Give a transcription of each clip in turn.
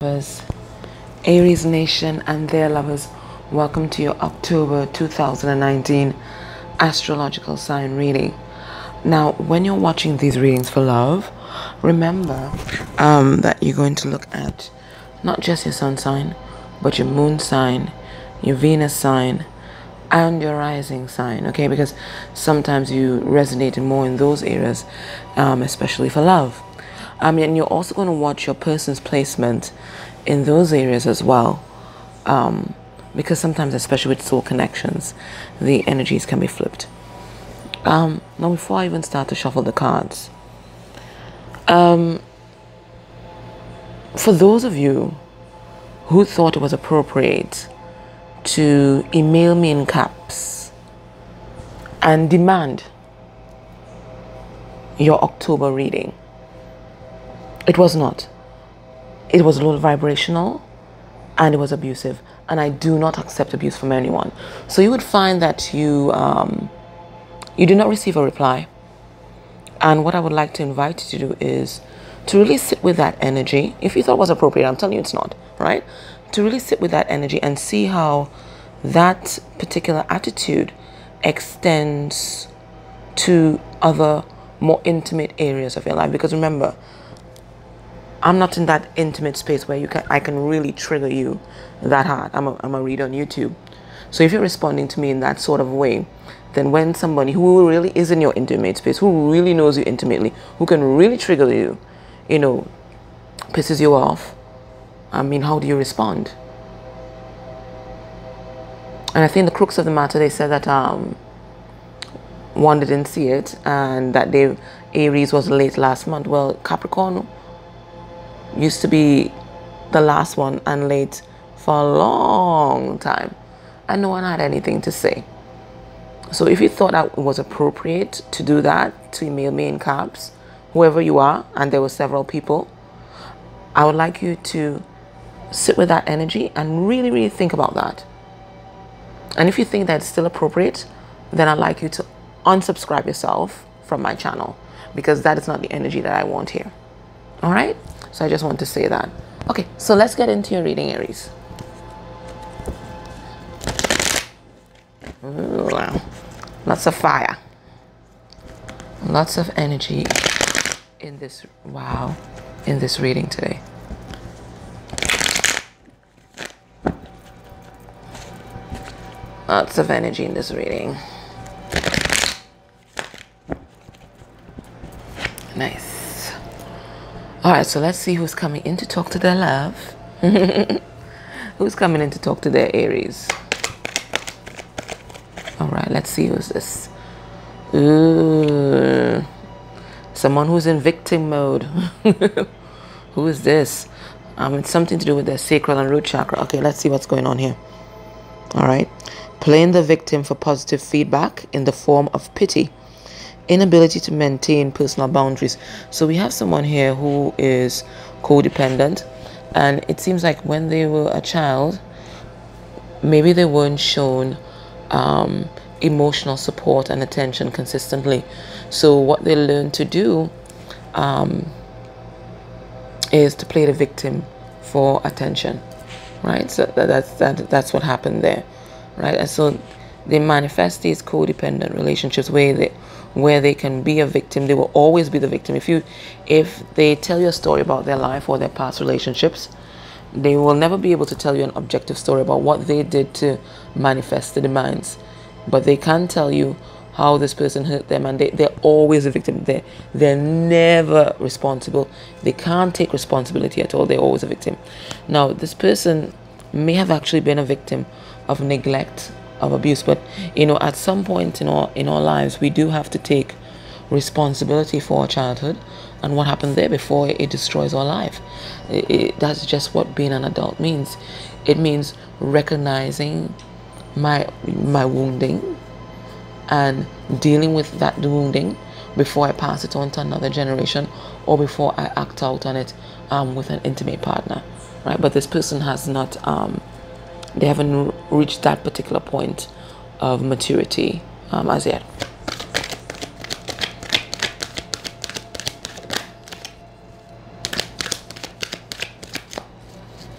Lovers, Aries Nation and their lovers, welcome to your October 2019 astrological sign reading. Now, when you're watching these readings for love, remember that you're going to look at not just your sun sign, but your moon sign, your Venus sign, and your rising sign, okay? Because sometimes you resonate more in those areas, especially for love. And you're also going to watch your person's placement in those areas as well, because sometimes, especially with soul connections, the energies can be flipped. Now, before I even start to shuffle the cards, for those of you who thought it was appropriate to email me in caps and demand your October reading, it was not. It was low vibrational and it was abusive. And I do not accept abuse from anyone. So you would find that you do not receive a reply. And what I would like to invite you to do is to really sit with that energy. If you thought it was appropriate, I'm telling you it's not, right? To really sit with that energy and see how that particular attitude extends to other more intimate areas of your life. Because remember, I'm not in that intimate space where I can really trigger you that hard. I'm a reader on YouTube. So if you're responding to me in that sort of way, then when somebody who really is in your intimate space, who really knows you intimately, who can really trigger you, pisses you off, how do you respond? And I think the crux of the matter, they said that one didn't see it and that Aries was late last month. Well, Capricorn used to be the last one and late for a long time, and no one had anything to say. So if you thought that it was appropriate to do that, to email me in caps, whoever you are, and there were several people, I would like you to sit with that energy and really, really think about that. And if you think that it's still appropriate, then I'd like you to unsubscribe yourself from my channel, because that is not the energy that I want here. All right? So I just want to say that. Okay, so let's get into your reading, Aries. Ooh, wow. Lots of fire. Lots of energy in this, in this reading today. Lots of energy in this reading. Nice. All right, so let's see who's coming in to talk to their love. Who's coming in to talk to their Aries? All right, let's see who's this. Ooh, someone who's in victim mode. Who is this? It's something to do with their sacral and root chakra. Okay, let's see what's going on here. All right, playing the victim for positive feedback in the form of pity. Inability to maintain personal boundaries. So we have someone here who is codependent, and it seems like when they were a child, maybe they weren't shown emotional support and attention consistently. So what they learn to do is to play the victim for attention, right? So that's what happened there, right? And so they manifest these codependent relationships where they can be a victim. They will always be the victim. If they tell you a story about their life or their past relationships, they will never be able to tell you an objective story about what they did to manifest the demands. But they can tell you how this person hurt them, and they're always a victim. They're never responsible. They can't take responsibility at all. They're always a victim. Now, this person may have actually been a victim of neglect, of abuse, but at some point in our lives, we do have to take responsibility for our childhood and what happened there before it destroys our life. That's just what being an adult means. It means recognizing my wounding and dealing with that wounding before I pass it on to another generation, or before I act out on it with an intimate partner, right? But this person has not they haven't reached that particular point of maturity as yet.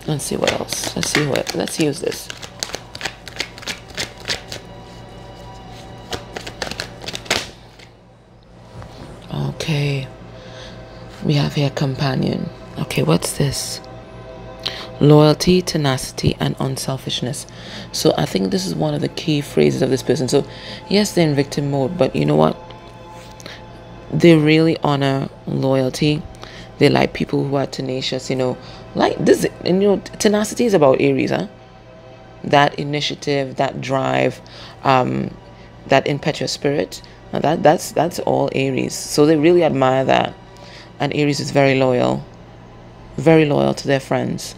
Let's see what else. Let's use this. Okay. We have here companion. Okay, what's this? Loyalty, tenacity, and unselfishness. So I think this is one of the key phrases of this person. So yes, they're in victim mode, but you know what? They really honor loyalty. They like people who are tenacious, like this. And tenacity is about Aries, huh? That initiative, that drive, that impetuous spirit. Now that's all Aries. So they really admire that. And Aries is very loyal to their friends,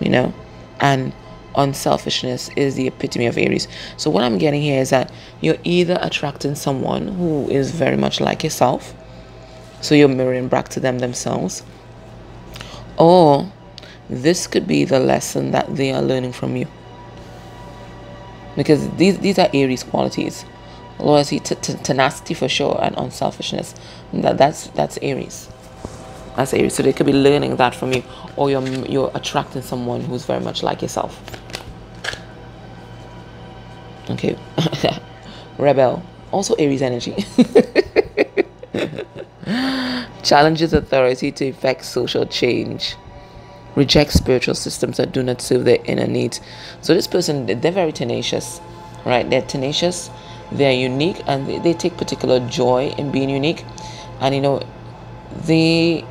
and unselfishness is the epitome of Aries. So what I'm getting here is that you're either attracting someone who is very much like yourself, so you're mirroring back to themselves, or this could be the lesson that they are learning from you, because these are Aries qualities: loyalty, tenacity for sure, and unselfishness. That's Aries. That's Aries. So they could be learning that from you, or you're attracting someone who's very much like yourself. Okay. Rebel, also Aries energy. Challenges authority to effect social change. Reject spiritual systems that do not serve their inner needs. So this person, they're very tenacious, right? They're tenacious, they're unique, and they take particular joy in being unique. And they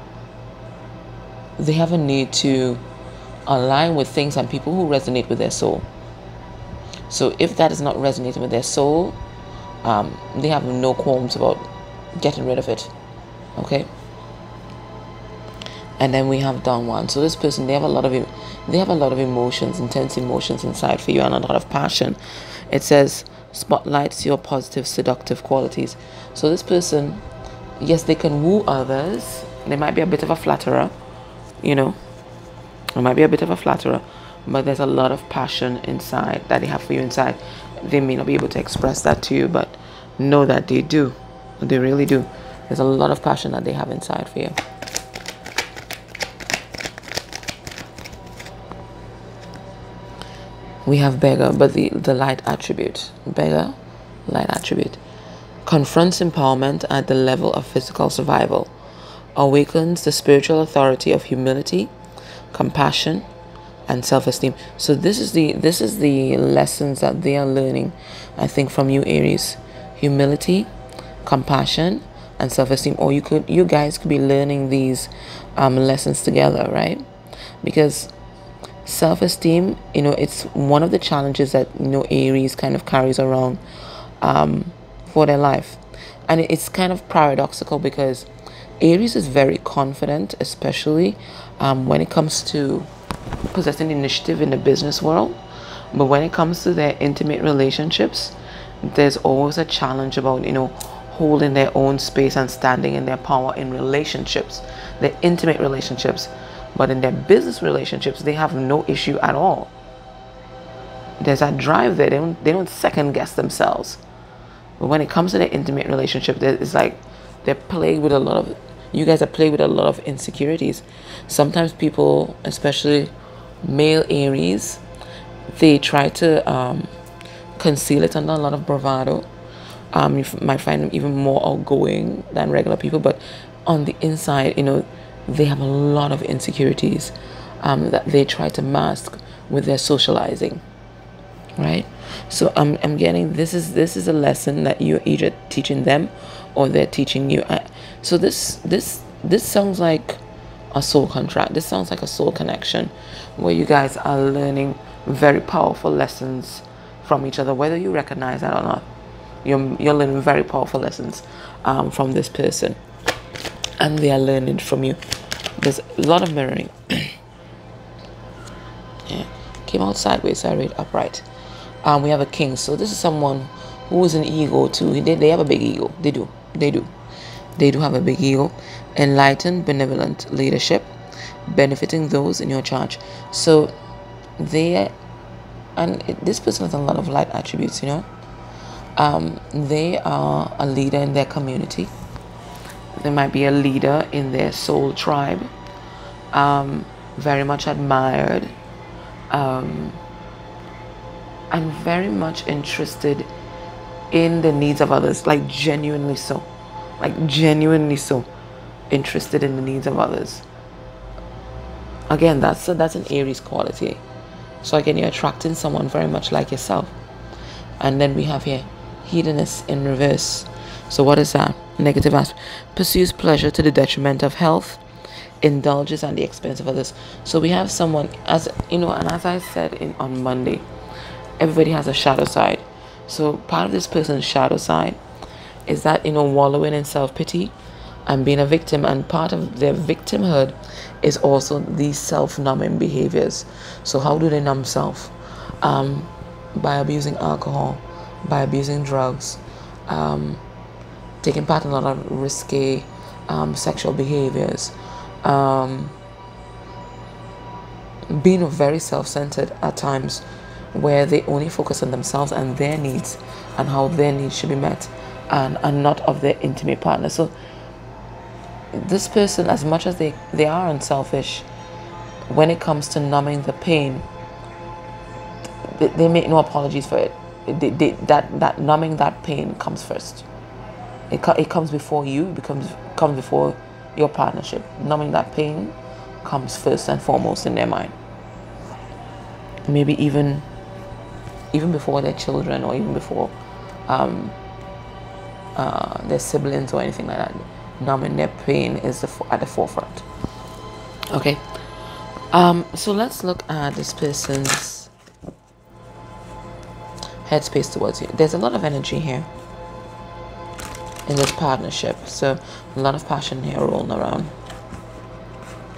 have a need to align with things and people who resonate with their soul. So if that is not resonating with their soul, they have no qualms about getting rid of it. Okay. And then we have Don Juan. So this person, they have a lot of emotions, intense emotions inside for you, and a lot of passion. It says spotlights your positive, seductive qualities. So this person, yes, they can woo others. They might be a bit of a flatterer. It might be a bit of a flatterer, but there's a lot of passion inside that they have for you inside. They may not be able to express that to you, but know that they do. They really do. There's a lot of passion that they have inside for you. We have beggar, but the light attribute. Beggar, light attribute. Confronts empowerment at the level of physical survival. Awakens the spiritual authority of humility, compassion, and self-esteem. So this is the lessons that they are learning, I think, from you, Aries. Humility, compassion, and self-esteem. Or you guys could be learning these lessons together, right? Because self-esteem, it's one of the challenges that Aries kind of carries around for their life. And it's kind of paradoxical, because Aries is very confident, especially when it comes to possessing initiative in the business world. But when it comes to their intimate relationships, there's always a challenge about holding their own space and standing in their power in relationships, their intimate relationships. But in their business relationships, they have no issue at all. There's that drive there. They don't second guess themselves. But when it comes to their intimate relationship, it's like they're plagued with you guys are plagued with a lot of insecurities. Sometimes people, especially male Aries, they try to conceal it under a lot of bravado. You might find them even more outgoing than regular people, but on the inside, they have a lot of insecurities that they try to mask with their socializing, right? So I'm getting this is a lesson that you're either teaching them or they're teaching you. So this sounds like a soul contract. This sounds like a soul connection, where you guys are learning very powerful lessons from each other, whether you recognize that or not. You're learning very powerful lessons from this person, and they are learning from you. There's a lot of mirroring. Yeah, came out sideways, so I read upright. We have a king. So this is someone who is an ego too. They have a big ego. They do have a big ego. Enlightened, benevolent leadership, benefiting those in your charge. So this person has a lot of light attributes. They are a leader in their community. They might be a leader in their soul tribe. very much admired, and very much interested in the needs of others, like genuinely so, interested in the needs of others. Again, that's an Aries quality. So again, you're attracting someone very much like yourself. And then we have here hedonist in reverse. So what is that? Negative aspect. Pursues pleasure to the detriment of health, indulges at the expense of others. So we have someone, as you know, and as I said on Monday, everybody has a shadow side. So part of this person's shadow side is that, wallowing in self-pity and being a victim, and part of their victimhood is also these self-numbing behaviors. So how do they numb self? By abusing alcohol, by abusing drugs, taking part in a lot of risky sexual behaviors, being very self-centered at times, where they only focus on themselves and their needs and how their needs should be met, and not of their intimate partner. So this person, as much as they are unselfish, when it comes to numbing the pain, they make no apologies for it. That numbing that pain comes first. It comes before you. It comes before your partnership. Numbing that pain comes first and foremost in their mind. Maybe even before their children, or even before their siblings or anything like that. Numbing their pain is at the forefront. Okay. So let's look at this person's headspace towards you. There's a lot of energy here in this partnership. So a lot of passion here rolling around.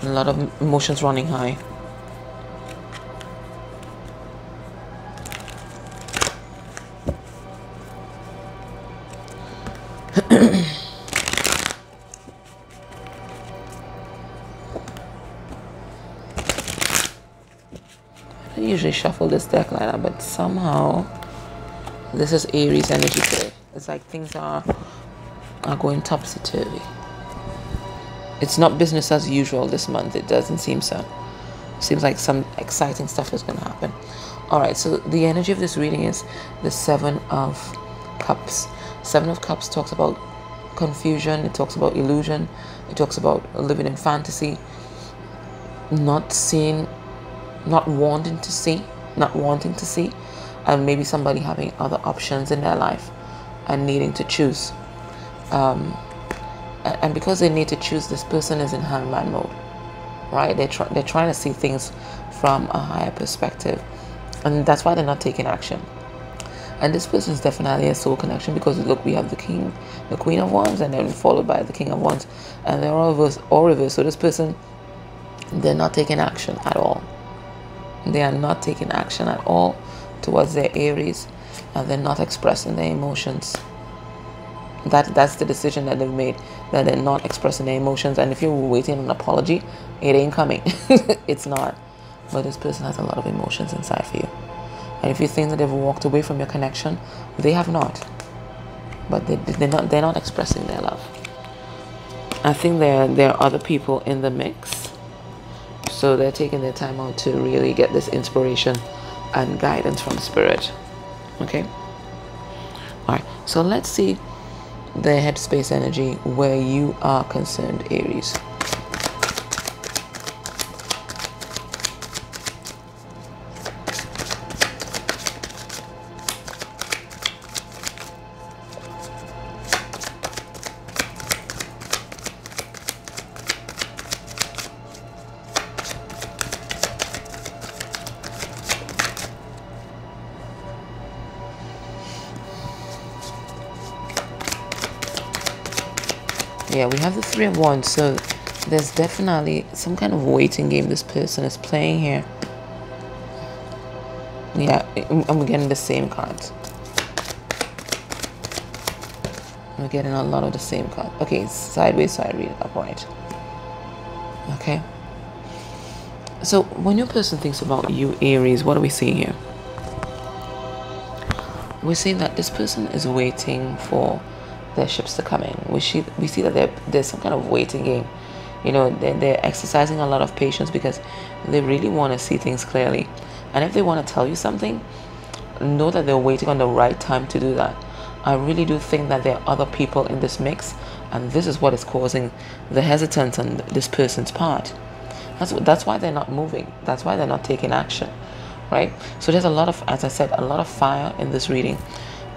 A lot of emotions running high. I usually shuffle this deck like that, but somehow this is Aries energy today. It's like things are going topsy-turvy. It's not business as usual this month. It doesn't seem so. Seems like some exciting stuff is going to happen. All right, so the energy of this reading is the Seven of Cups. Seven of Cups talks about confusion. It talks about illusion. It talks about living in fantasy, not seeing, not wanting to see, and maybe somebody having other options in their life and needing to choose. And because they need to choose, this person is in hangman mode, right? They're trying to see things from a higher perspective, and that's why they're not taking action. And this person is definitely a soul connection, because look, we have the Queen of Wands, and then followed by the King of Wands, and they're all reverse. So this person, they're not taking action at all. They are not taking action at all towards their Aries, and they're not expressing their emotions. That's the decision that they've made, that they're not expressing their emotions. And if you're waiting on an apology, it ain't coming. It's not. But this person has a lot of emotions inside for you. And if you think that they've walked away from your connection, they have not. But they're not expressing their love. I think there are other people in the mix. So they're taking their time out to really get this inspiration and guidance from Spirit. Okay? Alright, so let's see the headspace energy where you are concerned, Aries. Yeah, we have the Three of Wands, so there's definitely some kind of waiting game this person is playing here. Yeah, I'm getting the same cards. I'm getting a lot of the same cards. Okay, sideways, so I read it upright. Okay. So when your person thinks about you, Aries, what do we see here? We're seeing that this person is waiting for their ships to come in. We see that there's some kind of waiting game they're exercising a lot of patience because they really want to see things clearly. And if they want to tell you something, know that they're waiting on the right time to do that. I really do think that there are other people in this mix, and this is what is causing the hesitance on this person's part. That's why they're not moving. That's why they're not taking action, right? So there's a lot of, as I said, a lot of fire in this reading.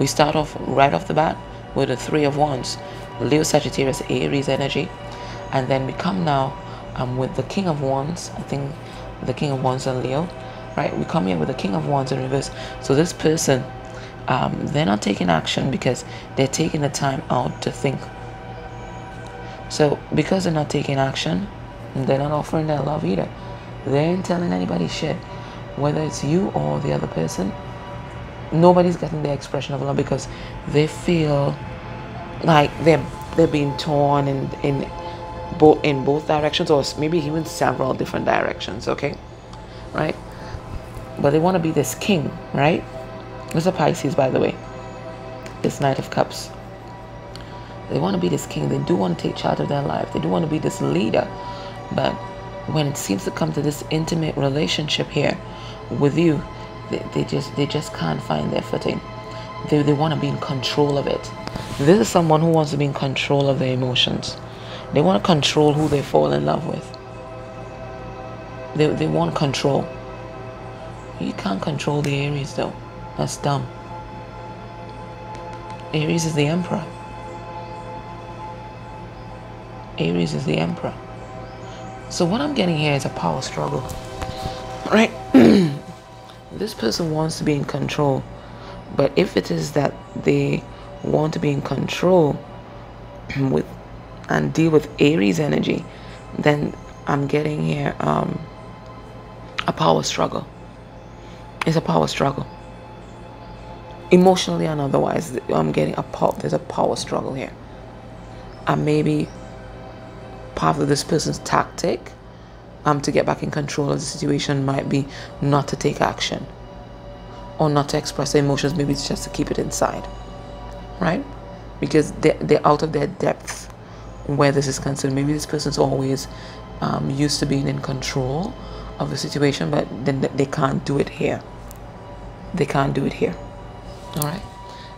We start off right off the bat with the Three of Wands, Leo, Sagittarius, Aries energy, and then we come now with the King of Wands. I think the King of Wands and Leo, right? We come here with the King of Wands in reverse. So this person, they're not taking action because they're taking the time out to think. So because they're not taking action, they're not offering their love either. They ain't telling anybody shit, whether it's you or the other person. Nobody's getting their expression of love because they feel like they're being torn in both directions, or maybe even several different directions. Okay, right? But they want to be this king, right? It's a Pisces, by the way. This Knight of Cups. They want to be this king. They do want to take charge of their life. They do want to be this leader. But when it seems to come to this intimate relationship here with you, they just can't find their footing. They want to be in control of it. This is someone who wants to be in control of their emotions. They want to control who they fall in love with. They want control. You can't control the Aries though. That's dumb. Aries is the Emperor. Aries is the Emperor. So what I'm getting here is a power struggle, right? This person wants to be in control, but if it is that they want to be in control with and deal with Aries energy, then I'm getting here a power struggle. It's a power struggle, emotionally and otherwise. I'm getting there's a power struggle here, and maybe part of this person's tactic to get back in control of the situation might be not to take action or not to express their emotions. Maybe it's just to keep it inside, right? Because they're out of their depth where this is concerned. Maybe this person's always used to being in control of the situation, but then they can't do it here. They can't do it here. All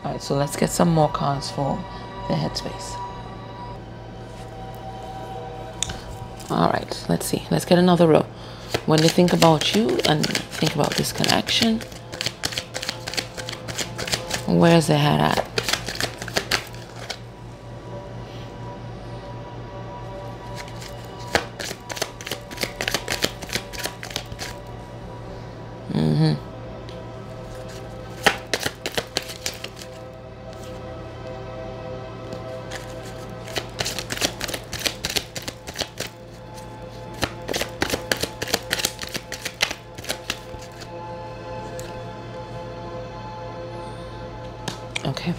right, so let's get some more cards for the headspace. All right, let's see. Let's get another row. When they think about you and think about this connection, where's their head at? Okay.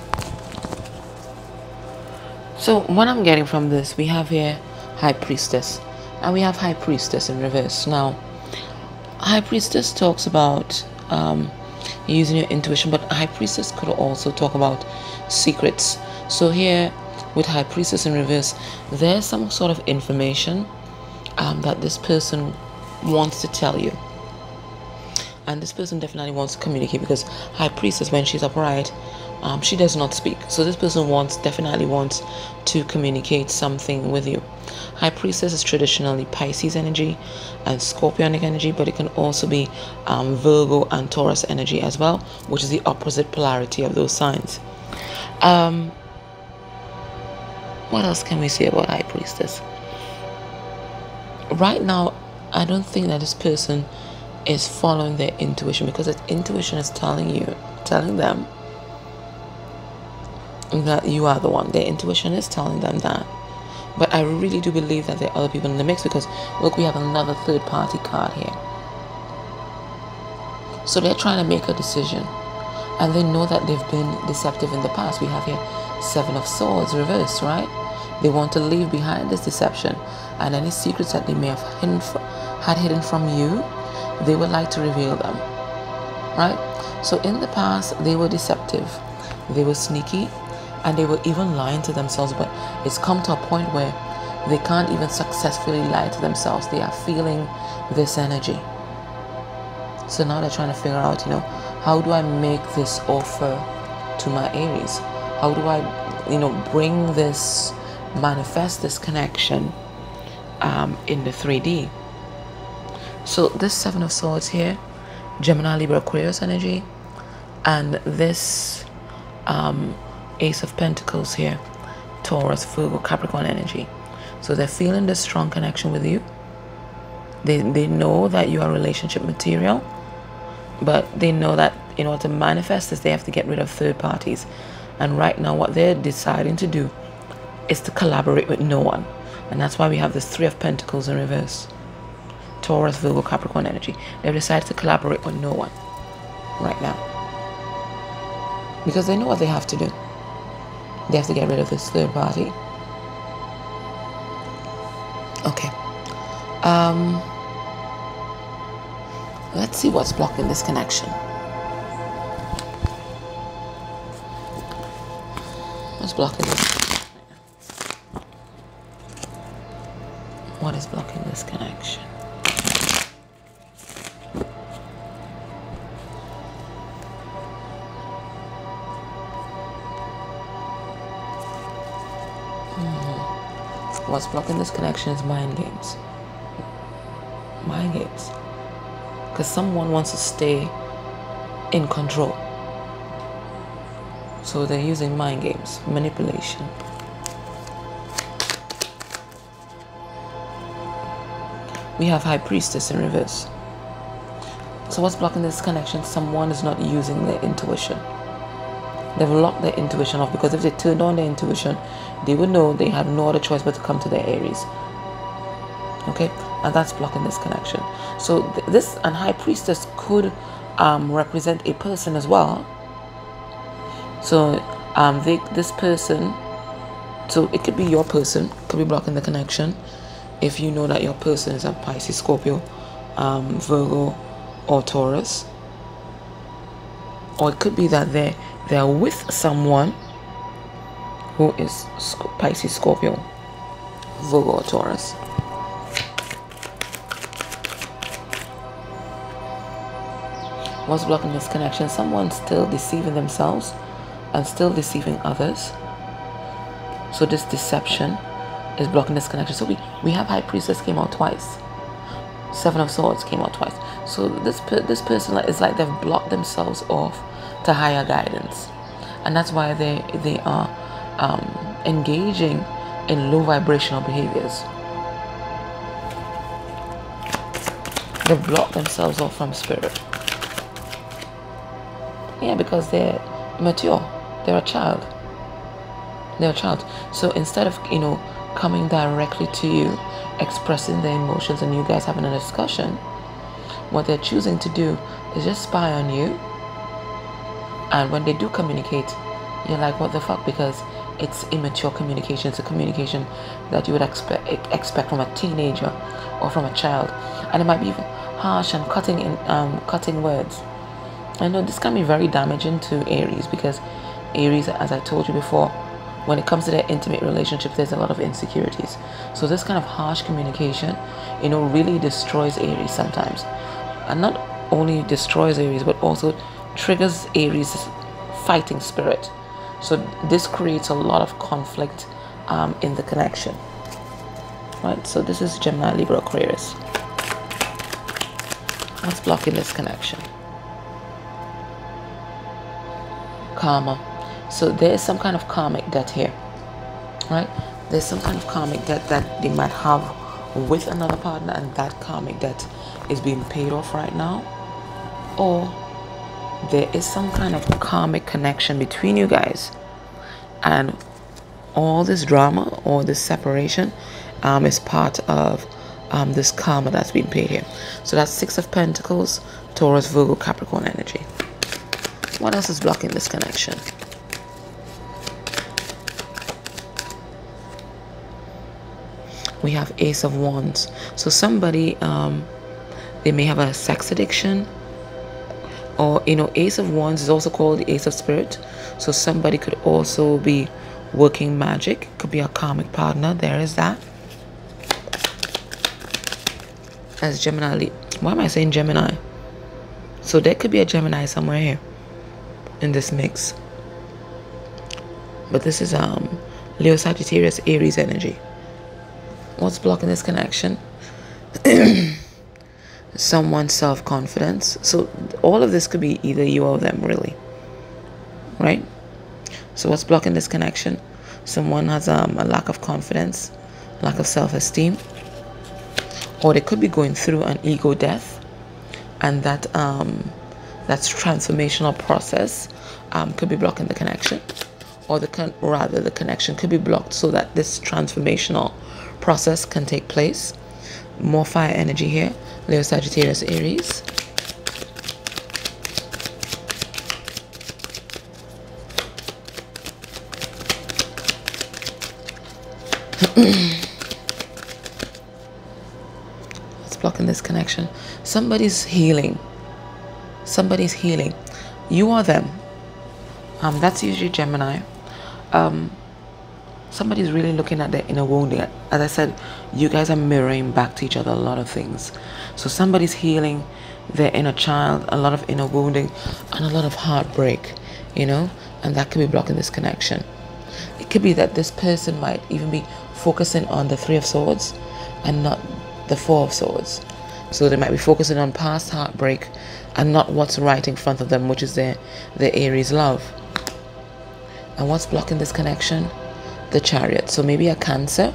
So what I'm getting from this, we have here High Priestess, and we have High Priestess in reverse. Now, High Priestess talks about using your intuition, but High Priestess could also talk about secrets. So here with High Priestess in reverse, there's some sort of information that this person wants to tell you. And this person definitely wants to communicate, because High Priestess, when she's upright, she does not speak. So this person definitely wants to communicate something with you. High Priestess is traditionally Pisces energy and Scorpionic energy, but it can also be Virgo and Taurus energy as well, which is the opposite polarity of those signs. What else can we say about High Priestess? Right now, I don't think that this person is following their intuition, because that intuition is telling them that you are the one. Their intuition is telling them that. But I really do believe that there are other people in the mix, because look, we have another third party card here. So they're trying to make a decision, and they know that they've been deceptive in the past. We have here Seven of Swords reversed, right? They want to leave behind this deception, and any secrets that they may have hidden from you, they would like to reveal them, right? So in the past, they were deceptive, they were sneaky, and they were even lying to themselves. But it's come to a point where they can't even successfully lie to themselves. They are feeling this energy. So now they're trying to figure out, how do I make this offer to my Aries? How do I, bring this, manifest this connection in the 3D? So this Seven of Swords here, Gemini, Libra, Aquarius energy, and this Ace of Pentacles here, Taurus, Virgo, Capricorn energy. So they're feeling this strong connection with you. They know that you are relationship material, but they know that in order to manifest this, they have to get rid of third parties. And right now what they're deciding to do is to collaborate with no one. And that's why we have this Three of Pentacles in reverse. Taurus, Virgo, Capricorn energy. They've decided to collaborate with no one right now, because they know what they have to do. They have to get rid of this third party. Okay. Let's see what's blocking this connection. What's blocking this? What is blocking this connection? What's blocking this connection is mind games. Mind games. Because someone wants to stay in control. So they're using mind games, manipulation. We have High Priestess in reverse. So what's blocking this connection? Someone is not using their intuition. They've locked their intuition off, because if they turned on their intuition, they would know they had no other choice but to come to their Aries. Okay, and that's blocking this connection. So this and High Priestess could represent a person as well. So this person, so it could be your person, could be blocking the connection. If you know that your person is a Pisces, Scorpio, Virgo, or Taurus, or it could be that they're with someone who is Pisces, Scorpio, Virgo, or Taurus. What's blocking this connection? Someone's still deceiving themselves and still deceiving others. So this deception is blocking this connection. So we have High Priestess came out twice. Seven of Swords came out twice. So this person is like they've blocked themselves off to higher guidance, and that's why they are engaging in low vibrational behaviors. They've blocked themselves off from spirit. Yeah, because they're mature. They're a child. They're a child. So instead of coming directly to you, expressing their emotions, and you guys having a discussion, what they're choosing to do is just spy on you. And when they do communicate, you're like, what the fuck? Because it's immature communication. It's a communication that you would expect from a teenager or from a child, and it might be even harsh and cutting words. I know this can be very damaging to Aries, because Aries, as I told you before, when it comes to their intimate relationships, there's a lot of insecurities. So this kind of harsh communication, really destroys Aries sometimes. And not only destroys Aries, but also triggers Aries' fighting spirit. So this creates a lot of conflict in the connection. Right? So this is Gemini, Libra, Aquarius. What's blocking this connection? Karma. So there's some kind of karmic debt here, right? There's some kind of karmic debt that they might have with another partner, and that karmic debt is being paid off right now. Or there is some kind of karmic connection between you guys, and all this drama or this separation is part of this karma that's being paid here. So that's Six of Pentacles, Taurus, Virgo, Capricorn energy. What else is blocking this connection? We have Ace of Wands. So somebody, they may have a sex addiction, or Ace of Wands is also called the Ace of Spirit. So somebody could also be working magic. Could be a karmic partner. There is that. as Gemini. Why am I saying Gemini? So there could be a Gemini somewhere here in this mix. But this is Leo, Sagittarius, Aries energy. What's blocking this connection? Someone's self-confidence. So all of this could be either you or them, really. Right? So what's blocking this connection? Someone has a lack of confidence, lack of self-esteem. Or they could be going through an ego death. And that's transformational process could be blocking the connection. Or the connection could be blocked so that this transformational process can take place. More fire energy here. Leo, Sagittarius, Aries. What's blocking this connection? Somebody's healing. Somebody's healing. You or them. That's usually Gemini. Somebody's really looking at their inner wounding. As I said, you guys are mirroring back to each other a lot of things. So somebody's healing their inner child, a lot of inner wounding, and a lot of heartbreak, you know, and that could be blocking this connection. It could be that this person might even be focusing on the Three of Swords and not the Four of Swords. So they might be focusing on past heartbreak and not what's right in front of them, which is their Aries love. And what's blocking this connection? The Chariot. So maybe a Cancer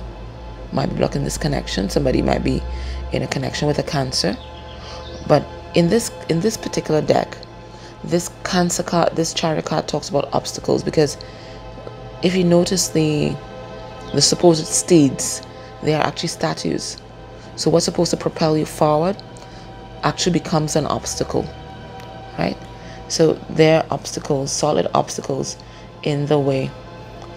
might be blocking this connection. Somebody might be in a connection with a Cancer. But in this particular deck, this Cancer card, this Chariot card talks about obstacles, because if you notice the supposed steeds, they are actually statues. So what's supposed to propel you forward actually becomes an obstacle, right? So there are obstacles, solid obstacles in the way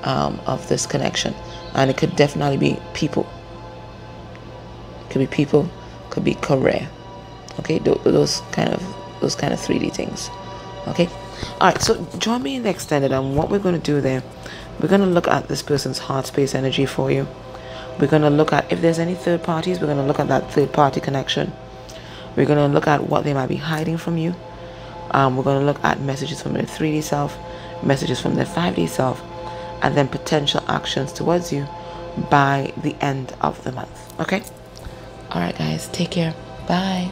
of this connection, and it could definitely be people. Could be people, could be career. Okay, those kind of 3D things. Okay, all right. So join me in the extended, and what we're going to do there, we're going to look at this person's heart space energy for you. We're going to look at if there's any third parties. We're going to look at that third party connection. We're going to look at what they might be hiding from you. We're going to look at messages from their 3D self, messages from their 5D self, and then potential actions towards you by the end of the month. Okay? All right, guys. Take care. Bye.